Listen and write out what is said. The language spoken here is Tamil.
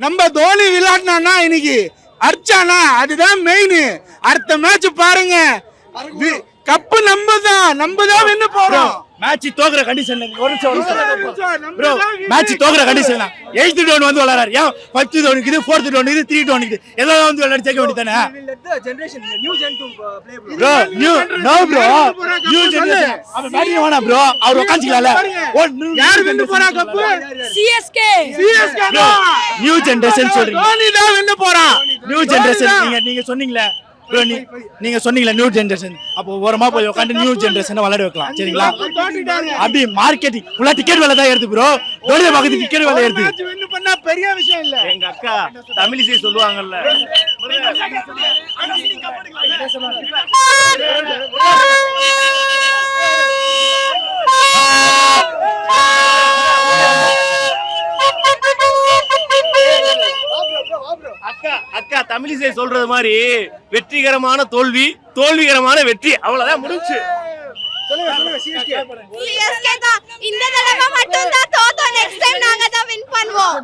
நம்ம தோனி விளையாடினா இன்னைக்கு அடிச்சானா அதுதான் மெயின். அடுத்த மேட்ச் பாருங்க, கப்பு நம்ம தான் வின்னு போறோம். மேட்ச் தோக்குற கண்டிஷன்ல ஒரு நிமிஷம் ப்ரோ, மேட்ச் தோக்குற கண்டிஷன்ல 8th டவுன் வந்து விளையாடுறாரு. ஏன் 10th டவுன் இருக்குது, 4th டவுன் இருக்குது, 3 டவுன் இருக்குது, எல்லாம் வந்து விளையாடி ஜெயிக்க வேண்டியதானே bro? No bro, new generation அப்ப பேட்டிங் வேணா ப்ரோ, அவர் உட்கார்ந்திக்கலாம்ல. யார் வின்னு போறா கப்பு? சிஎஸ்கே தான். நியூ ஜெனரேஷன் சொல்றீங்க, தோனி தான் வின்னு போறான். நியூ ஜெனரேஷன் நீங்க சொன்னீங்களே ப்ரோ, நீங்க சொன்னீங்களா நியூ ஜெனரேஷன், அப்போ ஓரமா போய் உட்காந்து நியூ ஜெனரேஷனை விளையாட வைக்கலாம் சரிங்களா? அப்படி மார்க்கெட்டிங் ஃபுல்லா டிக்கெட் விலை தான் ஏறுது ப்ரோ, தோனியை பார்க்கறதுக்கு டிக்கெட் விலை ஏறுது. மேட்ச் வின்னு பண்ணா பெரிய விஷயம் இல்ல. எங்க அக்கா தமிழிசை சொல்லுவாங்கல்ல, அக்கா தமிழிசை சொல்றது மாதிரி வெற்றிகரமான தோல்வி, தோல்விகரமான வெற்றி, அவ்வளவுதான் முடிஞ்சு. சிஎஸ்கே தான். இந்த தடவை மட்டும் தான் தோத்தோம், நெக்ஸ்ட் டைம் நாங்க தான் வின் பண்ணுவோம்.